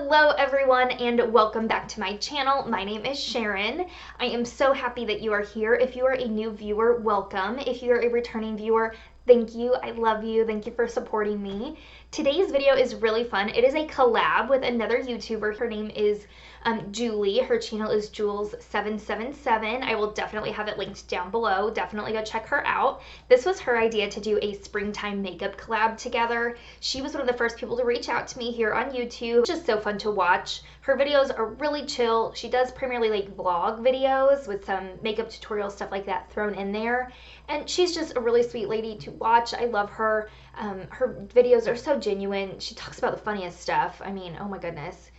Hello everyone and welcome back to my channel. My name is Sharon. I am so happy that you are here. If you are a new viewer, welcome. If you are a returning viewer, thank you. I love you. Thank you for supporting me. Today's video is really fun. It is a collab with another YouTuber. Her name is Julie. Her channel is Jewelz777. I will definitely have it linked down below. Definitely go check her out. This was her idea to do a springtime makeup collab together. She was one of the first people to reach out to me here on YouTube. It's just so fun to watch. Her videos are really chill. She does primarily like vlog videos with some makeup tutorial stuff like that thrown in there. And she's just a really sweet lady to watch. I love her. Her videos are so genuine. She talks about the funniest stuff. I mean, oh my goodness.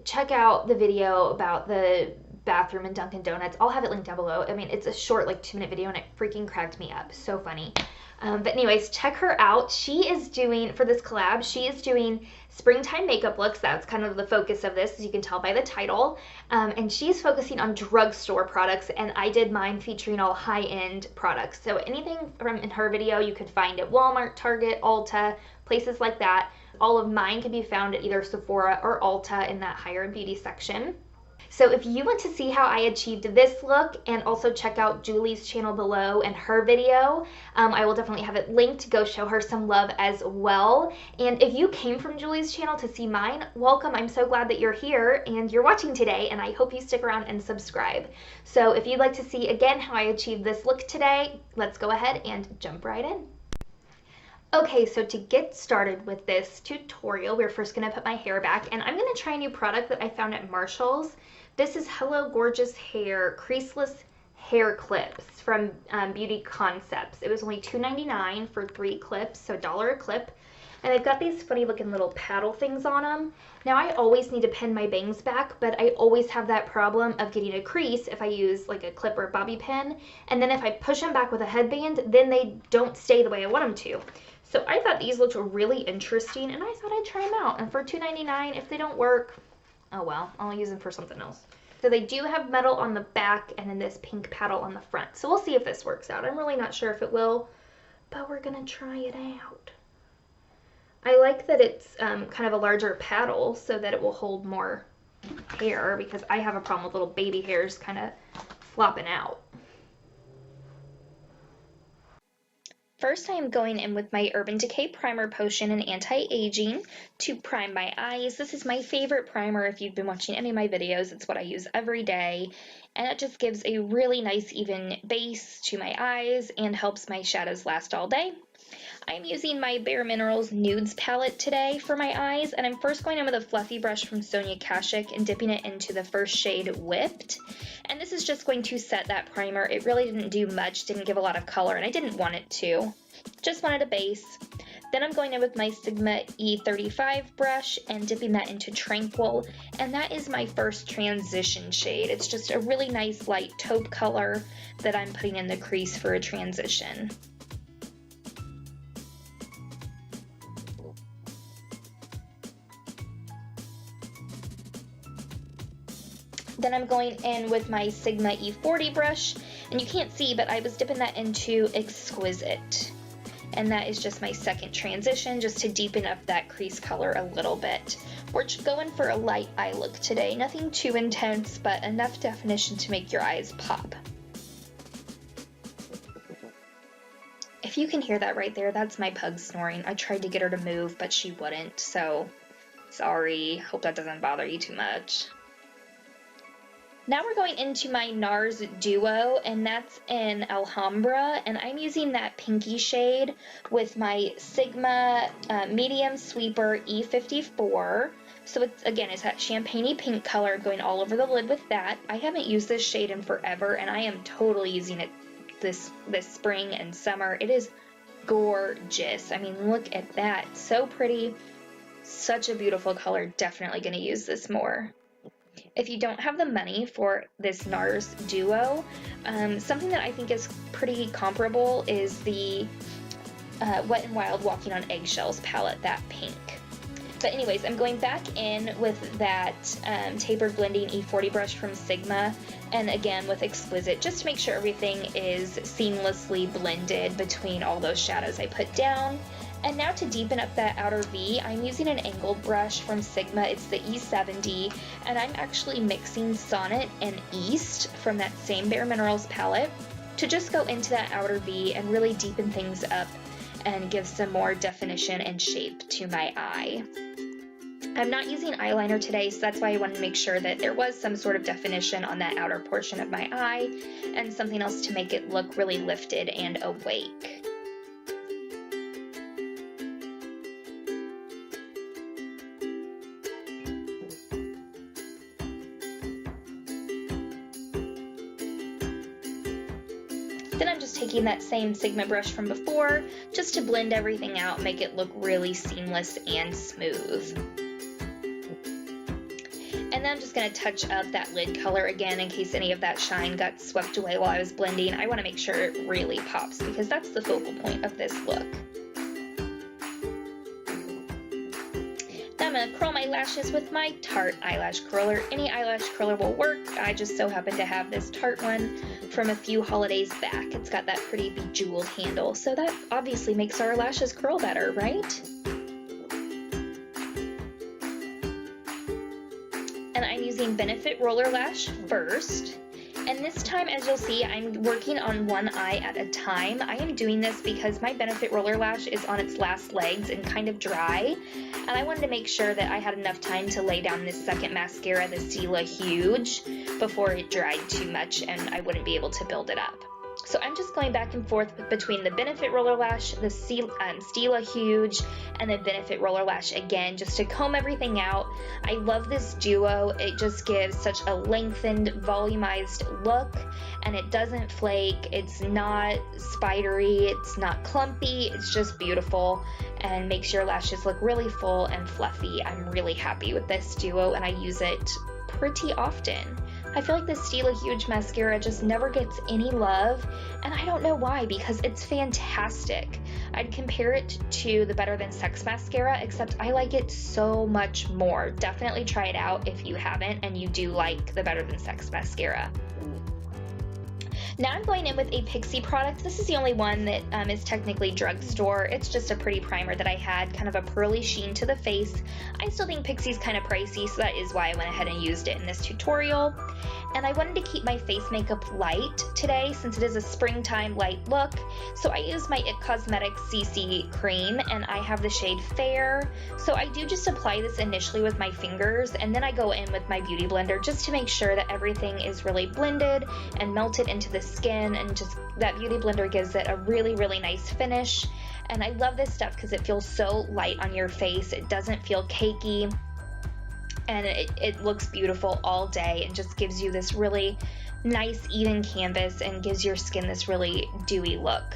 Check out the video about the bathroom in Dunkin' Donuts. I'll have it linked down below. I mean, it's a short, like 2-minute video and it freaking cracked me up. So funny. But anyways, check her out. She is doing, for this collab, she is doing springtime makeup looks. That's kind of the focus of this, as you can tell by the title. And she's focusing on drugstore products, and I did mine featuring all high-end products. So anything from in her video you could find at Walmart, Target, Ulta, places like that. All of mine can be found at either Sephora or Ulta in that higher beauty section. So if you want to see how I achieved this look and also check out Julie's channel below and her video, I will definitely have it linked. Go show her some love as well. And if you came from Julie's channel to see mine, welcome. I'm so glad that you're here and you're watching today, and I hope you stick around and subscribe. So if you'd like to see again how I achieved this look today, let's go ahead and jump right in. Okay, so to get started with this tutorial, we're first going to put my hair back, and I'm going to try a new product that I found at Marshall's. This is Hello Gorgeous Hair Creaseless Hair Clips from Beauty Concepts. It was only $2.99 for 3 clips, so $1 a clip. And they've got these funny looking little paddle things on them. Now I always need to pin my bangs back, but I always have that problem of getting a crease if I use like a clip or a bobby pin. And then if I push them back with a headband, then they don't stay the way I want them to. So I thought these looked really interesting, and I thought I'd try them out. And for $2.99, if they don't work, oh well, I'll use them for something else. So they do have metal on the back and then this pink paddle on the front. So we'll see if this works out. I'm really not sure if it will, but we're gonna try it out. I like that it's kind of a larger paddle so that it will hold more hair, because I have a problem with little baby hairs kind of flopping out. First, I am going in with my Urban Decay Primer Potion and Anti-Aging to prime my eyes. This is my favorite primer. If you've been watching any of my videos, it's what I use every day. And it just gives a really nice even base to my eyes and helps my shadows last all day. I'm using my Bare Minerals Nudes palette today for my eyes, and I'm first going in with a fluffy brush from Sonia Kashuk and dipping it into the first shade Whipped. And this is just going to set that primer. It really didn't do much, didn't give a lot of color, and I didn't want it to. Just wanted a base. Then I'm going in with my Sigma E35 brush and dipping that into Tranquil, and that is my first transition shade. It's just a really nice light taupe color that I'm putting in the crease for a transition. Then I'm going in with my Sigma E40 brush, and you can't see, but I was dipping that into Exquisite. And that is just my second transition, just to deepen up that crease color a little bit. We're going for a light eye look today. Nothing too intense, but enough definition to make your eyes pop. If you can hear that right there, that's my pug snoring. I tried to get her to move, but she wouldn't, so sorry. Hope that doesn't bother you too much. Now we're going into my NARS Duo, and that's in Alhambra, and I'm using that pinky shade with my Sigma Medium Sweeper E54. So it's, again, it's that champagne-y pink color going all over the lid with that. I haven't used this shade in forever, and I am totally using it this spring and summer. It is gorgeous. I mean, look at that. So pretty. Such a beautiful color. Definitely going to use this more. If you don't have the money for this NARS Duo, something that I think is pretty comparable is the Wet n Wild Walking on Eggshells palette, that pink. But anyways, I'm going back in with that tapered blending E40 brush from Sigma, and again with Exquisite, just to make sure everything is seamlessly blended between all those shadows I put down. And now to deepen up that outer V, I'm using an angled brush from Sigma. It's the E70, and I'm actually mixing Sonnet and East from that same Bare Minerals palette to just go into that outer V and really deepen things up and give some more definition and shape to my eye. I'm not using eyeliner today, so that's why I wanted to make sure that there was some sort of definition on that outer portion of my eye and something else to make it look really lifted and awake. Then I'm just taking that same Sigma brush from before just to blend everything out, make it look really seamless and smooth. And then I'm just going to touch up that lid color again in case any of that shine got swept away while I was blending. I want to make sure it really pops because that's the focal point of this look. I'm going to curl my lashes with my Tarte eyelash curler. Any eyelash curler will work. I just so happen to have this Tarte one from a few holidays back. It's got that pretty bejeweled handle, so that obviously makes our lashes curl better, right? And I'm using Benefit Roller Lash first. And this time, as you'll see, I'm working on one eye at a time. I am doing this because my Benefit Roller Lash is on its last legs and kind of dry. And I wanted to make sure that I had enough time to lay down this second mascara, the Stila Huge, before it dried too much and I wouldn't be able to build it up. So I'm just going back and forth between the Benefit Roller Lash, the Stila Huge, and the Benefit Roller Lash again, just to comb everything out. I love this duo. It just gives such a lengthened, volumized look, and it doesn't flake. It's not spidery. It's not clumpy. It's just beautiful and makes your lashes look really full and fluffy. I'm really happy with this duo, and I use it pretty often. I feel like the Stila Huge mascara just never gets any love, and I don't know why, because it's fantastic. I'd compare it to the Better Than Sex mascara, except I like it so much more. Definitely try it out if you haven't and you do like the Better Than Sex mascara. Now I'm going in with a Pixi product. This is the only one that is technically drugstore. It's just a pretty primer that I had, kind of a pearly sheen to the face. I still think Pixi's kind of pricey, so that is why I went ahead and used it in this tutorial. And I wanted to keep my face makeup light today since it is a springtime light look. So I used my IT Cosmetics CC cream, and I have the shade Fair. So I do just apply this initially with my fingers, and then I go in with my beauty blender just to make sure that everything is really blended and melted into the skin, and just that beauty blender gives it a really, really nice finish. And I love this stuff because it feels so light on your face. It doesn't feel cakey, and it looks beautiful all day and just gives you this really nice even canvas and gives your skin this really dewy look.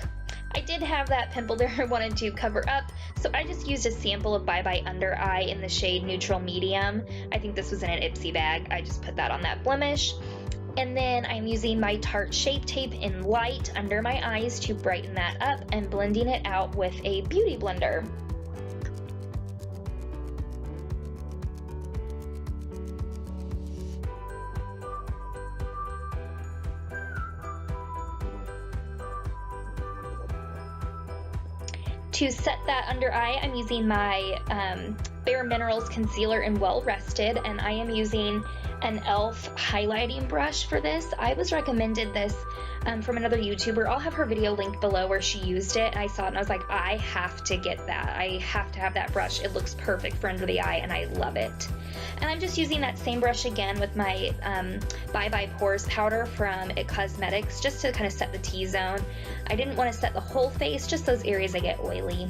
I did have that pimple there I wanted to cover up, so I just used a sample of Bye Bye Under Eye in the shade Neutral Medium. I think this was in an Ipsy bag. I just put that on that blemish. And then I'm using my Tarte Shape Tape in Light under my eyes to brighten that up and blending it out with a beauty blender. To set that under eye, I'm using my Bare Minerals Concealer in Well Rested, and I am using an e.l.f. highlighting brush for this. I was recommended this from another YouTuber. I'll have her video linked below where she used it, and I saw it and I was like, I have to get that. I have to have that brush. It looks perfect for under the eye, and I love it. And I'm just using that same brush again with my Bye Bye Pores powder from IT Cosmetics just to kind of set the T-zone. I didn't want to set the whole face, just those areas that get oily.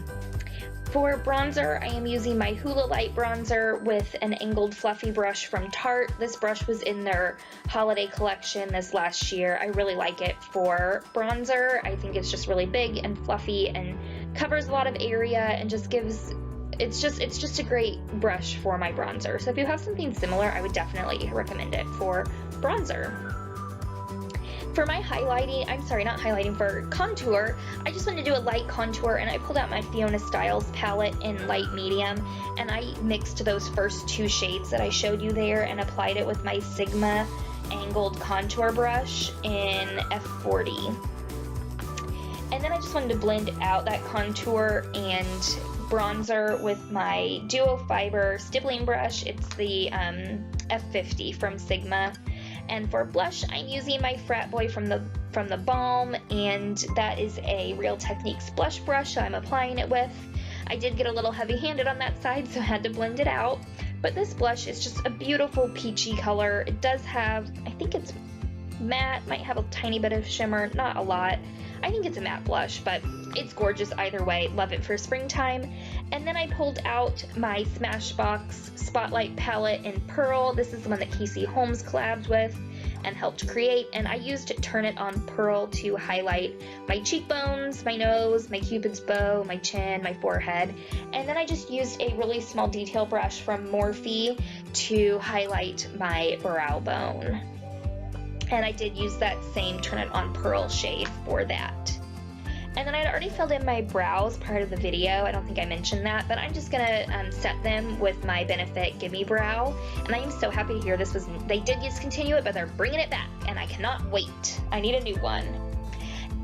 For bronzer, I am using my Hoola Light bronzer with an angled fluffy brush from Tarte. This brush was in their holiday collection this last year. I really like it for bronzer. I think it's just really big and fluffy and covers a lot of area and just gives, it's just a great brush for my bronzer. So if you have something similar, I would definitely recommend it for bronzer. For my highlighting, for contour, I just wanted to do a light contour, and I pulled out my Fiona Styles palette in light medium, and I mixed those first two shades that I showed you there and applied it with my Sigma angled contour brush in F40. And then I just wanted to blend out that contour and bronzer with my Duo Fiber stippling brush. It's the F50 from Sigma. And for blush, I'm using my Frat Boy from the Balm, and that is a Real Techniques blush brush, so I'm applying it with. I did get a little heavy-handed on that side, so I had to blend it out. But this blush is just a beautiful peachy color. It does have, I think it's matte, might have a tiny bit of shimmer, not a lot. I think it's a matte blush, but it's gorgeous either way. Love it for springtime. And then I pulled out my Smashbox Spotlight palette in Pearl. This is the one that Casey Holmes collabed with and helped create, and I used Turn It on Pearl to highlight my cheekbones, my nose, my cupid's bow, my chin, my forehead. And then I just used a really small detail brush from Morphe to highlight my brow bone. And I did use that same Turn It on Pearl shade for that. And then I'd already filled in my brows part of the video. I don't think I mentioned that, but I'm just gonna set them with my Benefit Gimme Brow. And I am so happy to hear they did discontinue it, but they're bringing it back, and I cannot wait. I need a new one.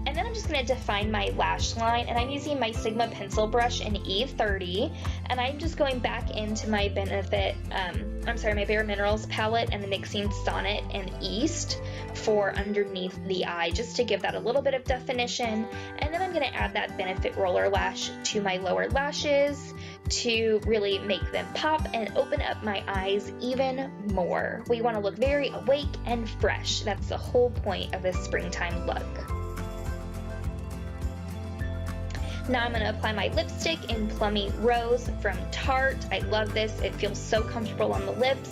And then I'm just going to define my lash line, and I'm using my Sigma pencil brush in E30, and I'm just going back into my my Bare Minerals palette and the NYX Sonnet and East for underneath the eye, just to give that a little bit of definition. And then I'm going to add that Benefit Roller Lash to my lower lashes to really make them pop and open up my eyes even more. We want to look very awake and fresh. That's the whole point of this springtime look. Now I'm going to apply my lipstick in Plummy Rose from Tarte. I love this. It feels so comfortable on the lips.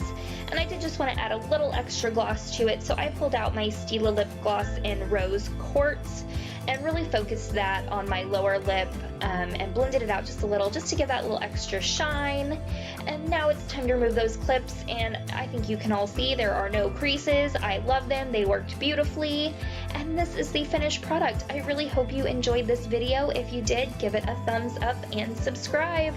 And I did just want to add a little extra gloss to it, so I pulled out my Stila lip gloss in Rose Quartz and really focused that on my lower lip and blended it out just a little, just to give that little extra shine. And now it's time to remove those clips, and I think you can all see there are no creases. I love them. They worked beautifully. And this is the finished product. I really hope you enjoyed this video. If you did, give it a thumbs up and subscribe.